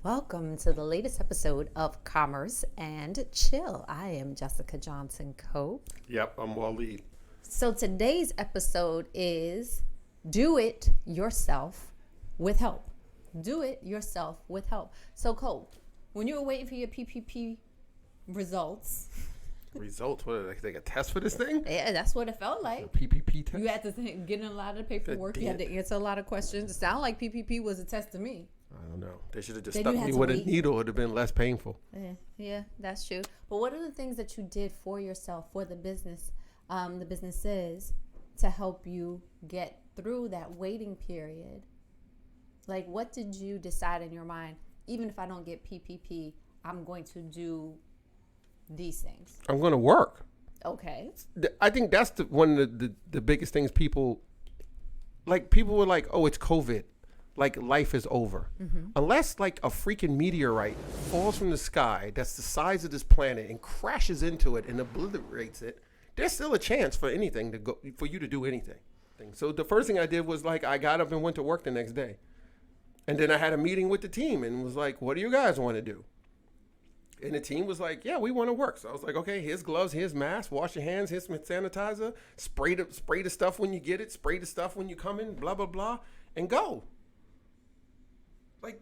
Welcome to the latest episode of Commerce and Chill. I am Jessica Johnson Cope. Yep, I'm Waleed. So today's episode is Do It Yourself with Help. Do it yourself with help. So Cope, when you were waiting for your PPP results. Results? What, did I take a test for this thing? Yeah, that's what it felt like. A PPP test? You had to get in a lot of paperwork. You had to answer a lot of questions. It sounded like PPP was a test to me. I don't know. They should have just Then stuck you had me to with a wait. needle. It would have been less painful. Yeah, that's true. But what are the things that you did for yourself, for the businesses, to help you get through that waiting period? Like, what did you decide in your mind? Even if I don't get PPP, I'm going to do these things. I'm going to work. Okay. I think that's one of the biggest things people were like, oh, it's COVID. Like, life is over. Mm-hmm. Unless, like, a freaking meteorite falls from the sky that's the size of this planet and crashes into it and obliterates it, there's still a chance for anything to go, for you to do anything. So the first thing I did was, like, I got up and went to work the next day. And then I had a meeting with the team and was like, what do you guys want to do? And the team was like, yeah, we want to work. So I was like, okay, here's gloves, here's masks, wash your hands, here's some sanitizer, spray the stuff when you get it, spray the stuff when you come in, blah, blah, blah, and go. Like,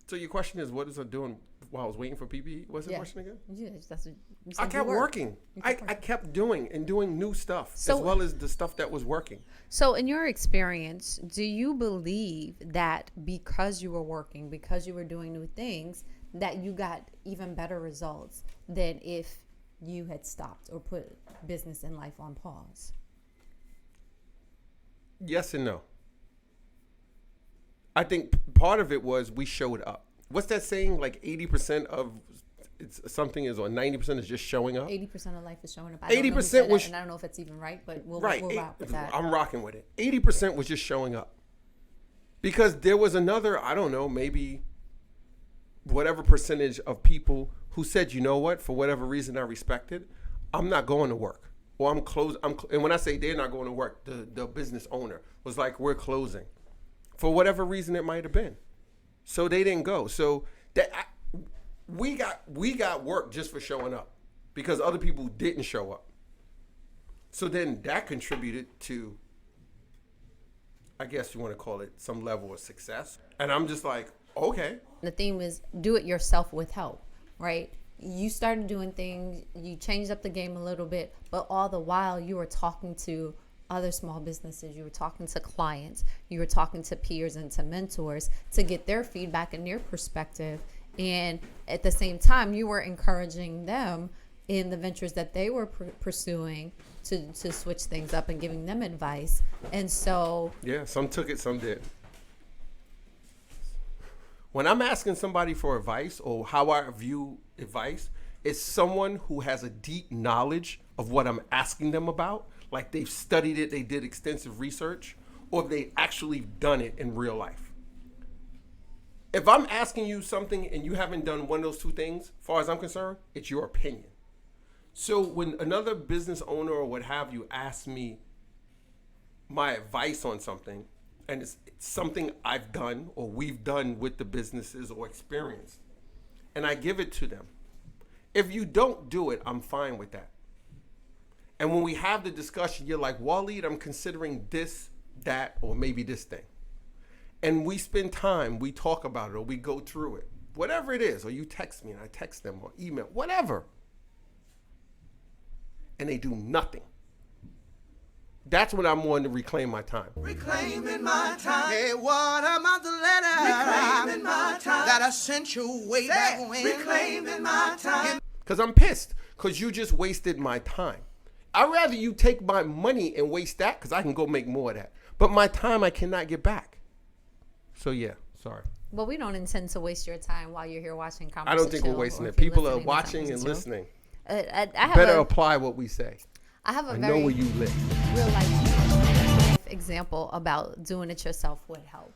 so your question is, what is I doing while I was waiting for PPE? What's the question again? Yeah, that's what you said. I kept working. I kept doing new stuff as well as the stuff that was working. So in your experience, do you believe that because you were working, because you were doing new things, that you got even better results than if you had stopped or put business and life on pause? Yes and no. I think part of it was we showed up. What's that saying? Like 80% of something is, or 90% is just showing up? 80% of life is showing up. 80% was, and I don't know if it's even right, but we'll right, rock with that. I'm rocking with it. 80% was just showing up. Because there was another, I don't know, maybe whatever percentage of people who said, you know what, for whatever reason I respected, I'm not going to work. Or I'm closed. And when I say they're not going to work, the business owner was like, we're closing. For whatever reason it might have been. So they didn't go. So we got work just for showing up because other people didn't show up. So then that contributed to, I guess you want to call it, some level of success. And I'm just like, okay. The theme is do it yourself with help, right? You started doing things, you changed up the game a little bit, but all the while you were talking to other small businesses, you were talking to clients, you were talking to peers and to mentors to get their feedback and their perspective. And at the same time, you were encouraging them in the ventures that they were pursuing to switch things up and giving them advice. And so... yeah, some took it, some did. When I'm asking somebody for advice or how I view advice, it's someone who has a deep knowledge of what I'm asking them about. Like they've studied it, they did extensive research, or they actually done it in real life. If I'm asking you something and you haven't done one of those two things, as far as I'm concerned, it's your opinion. So when another business owner or what have you asks me my advice on something, and it's something I've done or we've done with the businesses or experienced, and I give it to them. If you don't do it, I'm fine with that. And when we have the discussion, you're like, Waleed, I'm considering this, that, or maybe this thing. And we spend time, we talk about it, or we go through it. Whatever it is, or you text me and I text them, or email, whatever. And they do nothing. That's when I'm wanting to reclaim my time. Reclaiming my time. Hey, what about the letter? Reclaiming my time. That I sent you way back when. Reclaiming my time. Because I'm pissed, because you just wasted my time. I'd rather you take my money and waste that because I can go make more of that. But my time I cannot get back. So, yeah, sorry. Well, we don't intend to waste your time while you're here watching Commerce. I don't think we're wasting it. People are watching and listening. I better apply what we say. I have a I very know where you live. real life example about doing it yourself would help.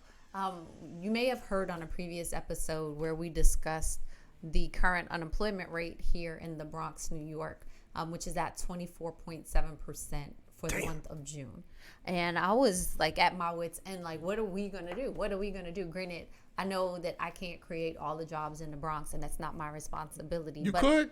You may have heard on a previous episode where we discussed the current unemployment rate here in the Bronx, New York, which is at 24.7% for the month of June. And I was like at my wits' end, like, what are we going to do? What are we going to do? Granted, I know that I can't create all the jobs in the Bronx, and that's not my responsibility. You could.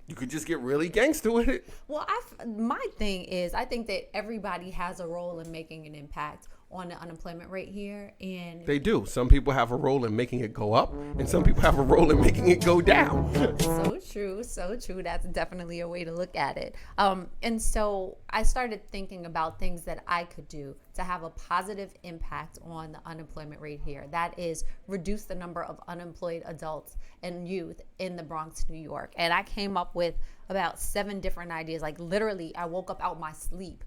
You could just get really gangster with it. Well, my thing is, I think that everybody has a role in making an impact on the unemployment rate here, and They do. Some people have a role in making it go up, and some people have a role in making it go down. so true, so true. That's definitely a way to look at it. And so I started thinking about things that I could do to have a positive impact on the unemployment rate here. That is, reduce the number of unemployed adults and youth in the Bronx, New York. And I came up with about 7 different ideas. Like literally, I woke up out my sleep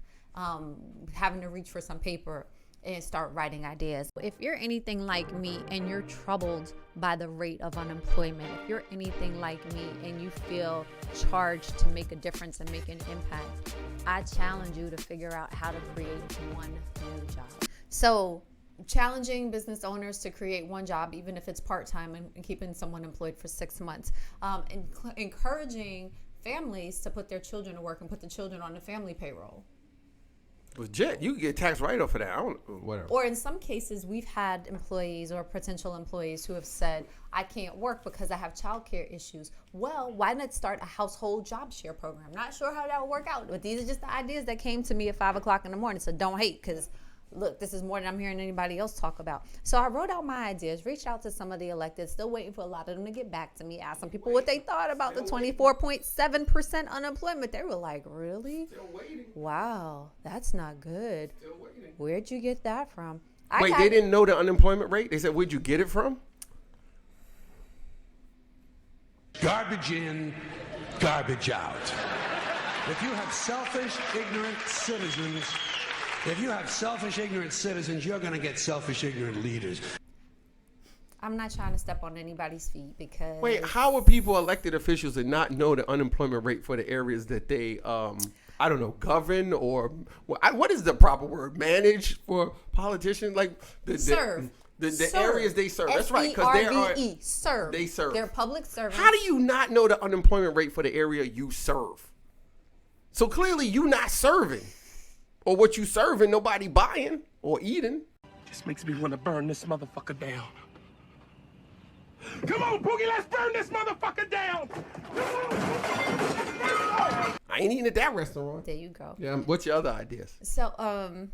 having to reach for some paper and start writing ideas. If you're anything like me and you're troubled by the rate of unemployment, if you're anything like me and you feel charged to make a difference and make an impact, I challenge you to figure out how to create one new job. So challenging business owners to create one job, even if it's part-time, and keeping someone employed for 6 months. And encouraging families to put their children to work and put the children on the family payroll. Legit, you can get tax write-off for that. I don't, whatever. Or in some cases, we've had employees or potential employees who have said, I can't work because I have childcare issues. Well, why not start a household job share program? Not sure how that will work out, but these are just the ideas that came to me at 5 o'clock in the morning. So don't hate, because look, this is more than I'm hearing anybody else talk about. So I wrote out my ideas, reached out to some of the electeds, still waiting for a lot of them to get back to me, asked some people what they thought about the 24.7% unemployment. They were like, really? Still waiting. Wow, that's not good. Still waiting. Where'd you get that from? Wait, they didn't know the unemployment rate? They said, where'd you get it from? Garbage in, garbage out. If you have selfish, ignorant citizens, you're going to get selfish, ignorant leaders. I'm not trying to step on anybody's feet because... Wait, how are people elected officials and not know the unemployment rate for the areas that they, I don't know, govern or... what is the proper word? Manage for politicians? Like serve. The areas they serve. That's right. Because they are... serve. They serve. They're public servants. How do you not know the unemployment rate for the area you serve? So clearly you not serving. Or what you serving, nobody buying or eating. This makes me want to burn this motherfucker down. Come on, Boogie, let's burn this motherfucker down. I ain't eating at that restaurant. There you go. Yeah. What's your other ideas? So, I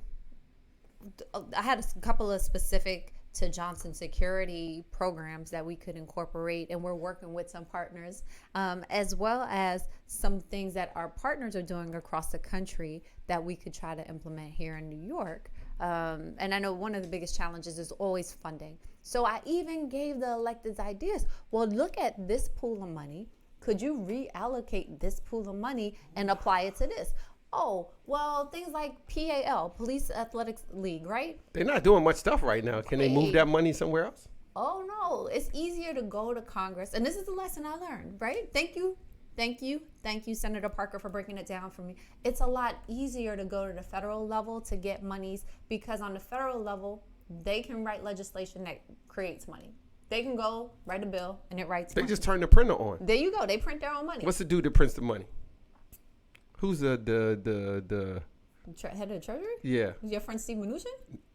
had a couple of specific to Johnson security programs that we could incorporate, and we're working with some partners, as well as some things that our partners are doing across the country that we could try to implement here in New York. And I know one of the biggest challenges is always funding. So I even gave the electeds ideas. Well, look at this pool of money. Could you reallocate this pool of money and apply it to this? Oh, well, things like PAL, Police Athletics League, right? They're not doing much stuff right now. Can they move that money somewhere else? Oh, no. It's easier to go to Congress. And this is the lesson I learned, right? Thank you, Senator Parker, for breaking it down for me. It's a lot easier to go to the federal level to get monies because on the federal level, they can write legislation that creates money. They can go write a bill and it writes money. They just turn the printer on. There you go. They print their own money. What's the dude that prints the money? Who's the head of the Treasury? Yeah. Your friend Steve Mnuchin?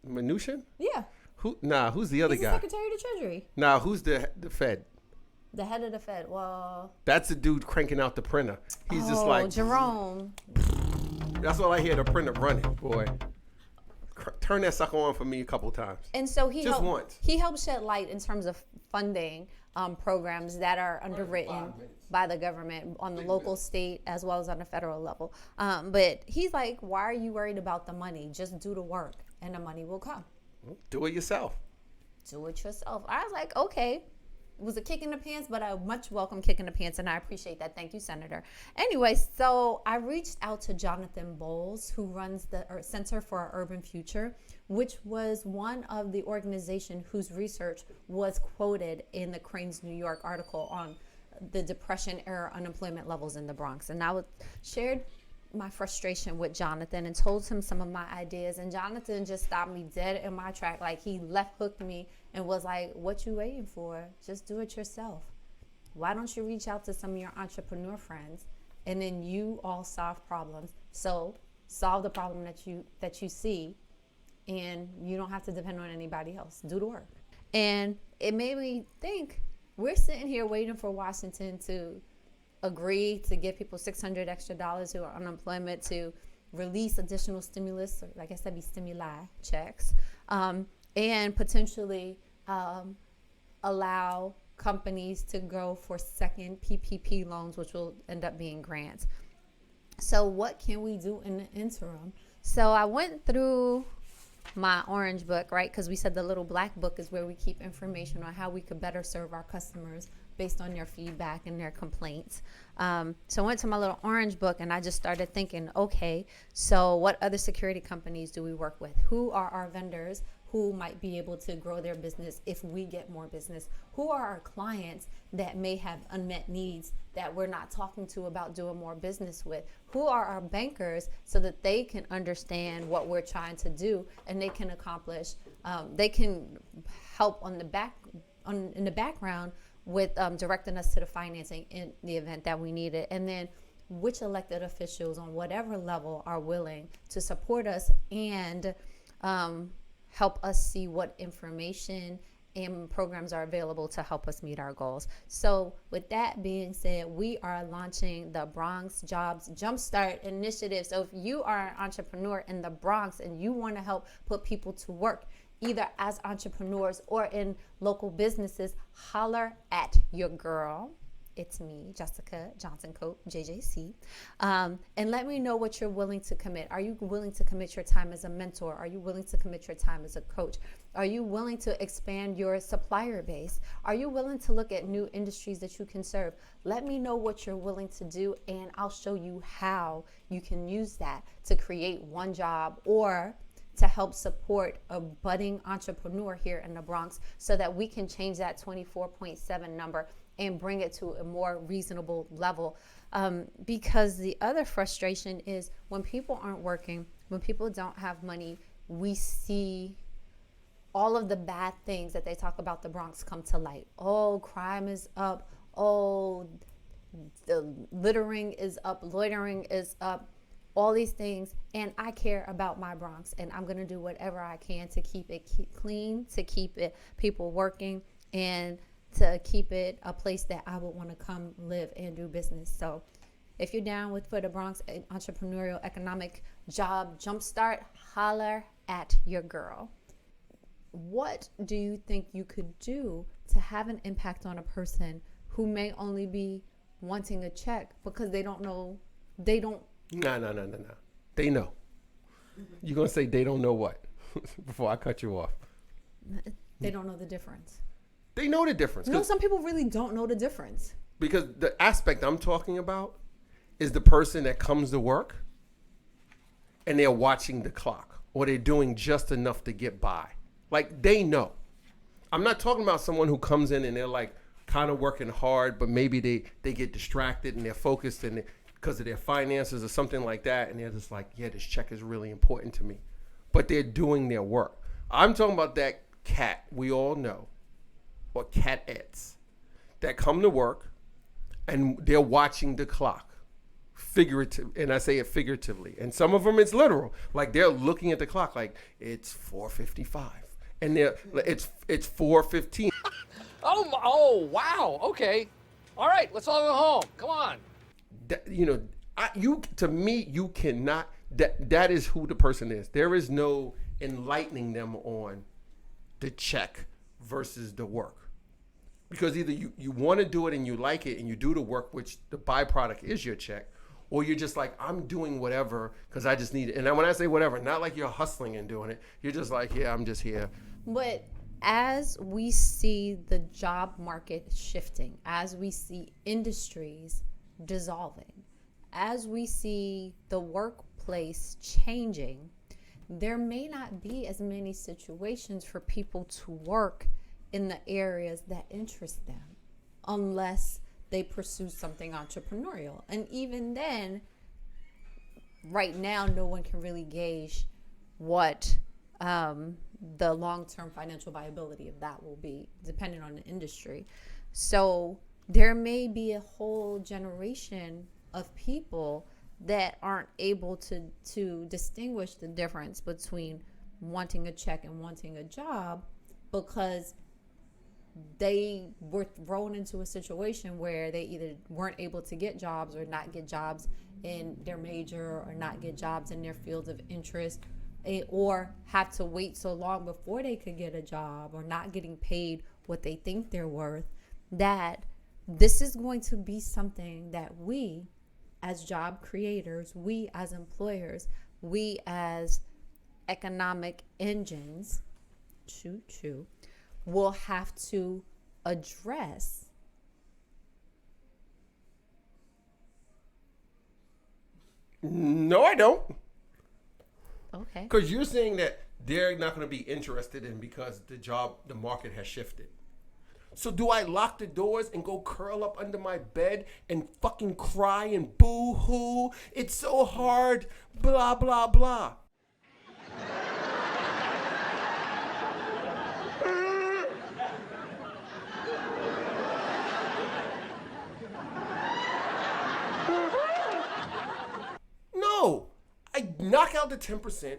Mnuchin? Yeah. Who's the other He's guy? the Secretary of the Treasury. Nah, who's the Fed? The head of the Fed. Well, that's the dude cranking out the printer. He's just like Jerome. That's all I hear, the printer running, boy. Turn that sucker on for me a couple times. And so he helped shed light in terms of funding programs that are underwritten by the government on the local, state, as well as on the federal level. But he's like, why are you worried about the money? Just do the work and the money will come. Do it yourself. Do it yourself. I was like, okay. It was a kick in the pants, but a much welcome kick in the pants, and I appreciate that. Thank you, Senator. Anyway, so I reached out to Jonathan Bowles, who runs the Center for Our Urban Future, which was one of the organization whose research was quoted in the Crain's New York article on the Depression-era unemployment levels in the Bronx. And I shared my frustration with Jonathan and told him some of my ideas, and Jonathan just stopped me dead in my track. Like, he left hooked me and was like, what you waiting for? Just do it yourself. Why don't you reach out to some of your entrepreneur friends and then you all solve problems? So solve the problem that you see, and you don't have to depend on anybody else. Do the work. And it made me think, we're sitting here waiting for Washington to agree to give people $600 extra who are unemployment, to release additional stimulus, or I guess that'd be stimuli checks, and potentially allow companies to go for second PPP loans, which will end up being grants. So what can we do in the interim? So I went through my orange book, right? Because we said the little black book is where we keep information on how we could better serve our customers based on their feedback and their complaints. So I went to my little orange book and I just started thinking, okay, so what other security companies do we work with? Who are our vendors who might be able to grow their business if we get more business? Who are our clients that may have unmet needs that we're not talking to about doing more business with? Who are our bankers so that they can understand what we're trying to do and they can accomplish, they can help in the background with directing us to the financing in the event that we need it? And then which elected officials on whatever level are willing to support us and help us see what information and programs are available to help us meet our goals. So with that being said, we are launching the Bronx Jobs Jumpstart Initiative. So if you are an entrepreneur in the Bronx and you want to help put people to work, either as entrepreneurs or in local businesses, holler at your girl. It's me, Jessica Johnson Cope, JJC. And let me know what you're willing to commit. Are you willing to commit your time as a mentor? Are you willing to commit your time as a coach? Are you willing to expand your supplier base? Are you willing to look at new industries that you can serve? Let me know what you're willing to do, and I'll show you how you can use that to create one job or to help support a budding entrepreneur here in the Bronx so that we can change that 24.7 number and bring it to a more reasonable level. Because the other frustration is when people aren't working, when people don't have money, we see all of the bad things that they talk about the Bronx come to light. Oh, crime is up. Oh, the littering is up. Loitering is up. All these things. And I care about my Bronx, and I'm going to do whatever I can to keep it clean, to keep it people working, and to keep it a place that I would want to come live and do business. So if you're down with for the Bronx Entrepreneurial Economic Job Jumpstart, holler at your girl. What do you think you could do to have an impact on a person who may only be wanting a check because they don't know, No. They know. You're going to say they don't know what before I cut you off. They don't know the difference. They know the difference. No, some people really don't know the difference. Because the aspect I'm talking about is the person that comes to work and they're watching the clock or they're doing just enough to get by. Like, they know. I'm not talking about someone who comes in and they're like kind of working hard, but maybe they get distracted and they're focused and because of their finances or something like that. And they're just like, yeah, this check is really important to me. But they're doing their work. I'm talking about that cat we all know, or cat-ettes, that come to work and they're watching the clock. Figurative, and I say it figuratively. And some of them it's literal. Like they're looking at the clock like it's 4:55. And it's 4:15. Oh, wow. Okay. All right, let's all go home. Come on. To me, you cannot. That is who the person is. There is no enlightening them on the check versus the work. Because either you want to do it and you like it and you do the work, which the byproduct is your check, or you're just like, I'm doing whatever because I just need it. And when I say whatever, not like you're hustling and doing it. You're just like, yeah, I'm just here. But as we see the job market shifting, as we see industries dissolving, as we see the workplace changing, there may not be as many situations for people to work in the areas that interest them unless they pursue something entrepreneurial. And even then, right now, no one can really gauge what the long-term financial viability of that will be, depending on the industry. So there may be a whole generation of people that aren't able to distinguish the difference between wanting a check and wanting a job, because they were thrown into a situation where they either weren't able to get jobs or not get jobs in their major, or not get jobs in their fields of interest, or have to wait so long before they could get a job, or not getting paid what they think they're worth, that this is going to be something that we as job creators, we as employers, we as economic engines, will have to address. No, I don't. Okay. Because you're saying that they're not going to be interested in, because the market has shifted. So do I lock the doors and go curl up under my bed and fucking cry and boo-hoo? It's so hard, blah, blah, blah. No, I knock out the 10%,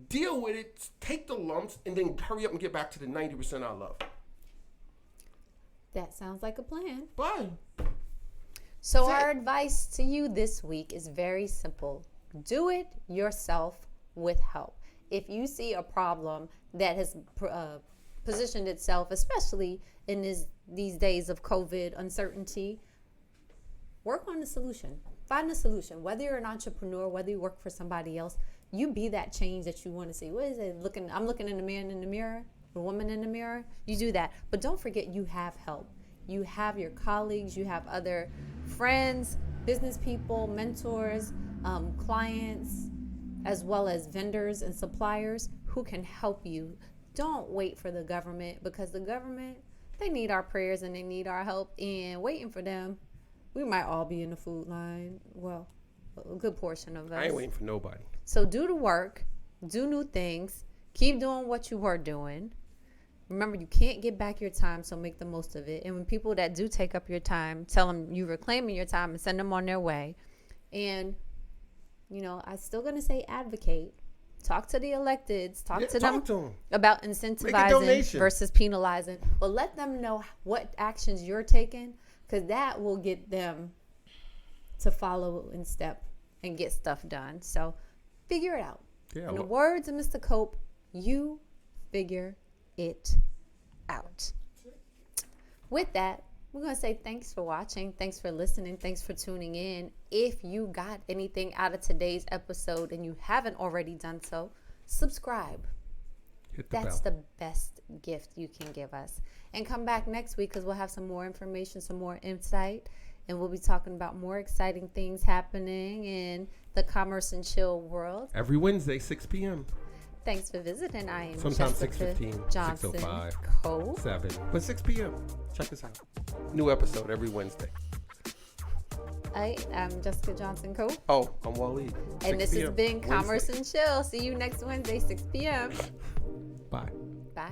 deal with it, take the lumps, and then hurry up and get back to the 90% I love. That sounds like a plan. Bye. So our advice to you this week is very simple. Do it yourself with help. If you see a problem that has positioned itself, especially in these days of COVID uncertainty, work on the solution. Find a solution. Whether you're an entrepreneur, whether you work for somebody else, you be that change that you want to see. What is it? I'm looking at the man in the mirror, the woman in the mirror. You do that. But don't forget, you have help. You have your colleagues. You have other friends, business people, mentors, clients, as well as vendors and suppliers who can help you. Don't wait for the government, because the government, they need our prayers and they need our help. And waiting for them, we might all be in the food line. Well, a good portion of us. I ain't waiting for nobody. So do the work, do new things, keep doing what you were doing. Remember, you can't get back your time, so make the most of it. And when people that do take up your time, tell them you're reclaiming your time and send them on their way. And, I'm still going to say advocate. Talk to the electeds. Talk to them about incentivizing versus penalizing. But let them know what actions you're taking, because that will get them to follow in step and get stuff done. So figure it out. Yeah, in the words of Mr. Cope, you figure it out. With that, we're going to say thanks for watching. Thanks for listening. Thanks for tuning in. If you got anything out of today's episode and you haven't already done so, subscribe. That's the best gift you can give us. And come back next week, because we'll have some more information, some more insight, and we'll be talking about more exciting things happening in the commerce and chill world. Every Wednesday, 6 p.m. Thanks for visiting. I am Sometimes Jessica 6:15, Johnson 6:05, Cole. 7. But 6 p.m. Check this out. New episode every Wednesday. I'm Jessica Johnson Cole. Oh, I'm Waleed. And this has been Commerce and Chill. See you next Wednesday, 6 p.m. Bye. Bye.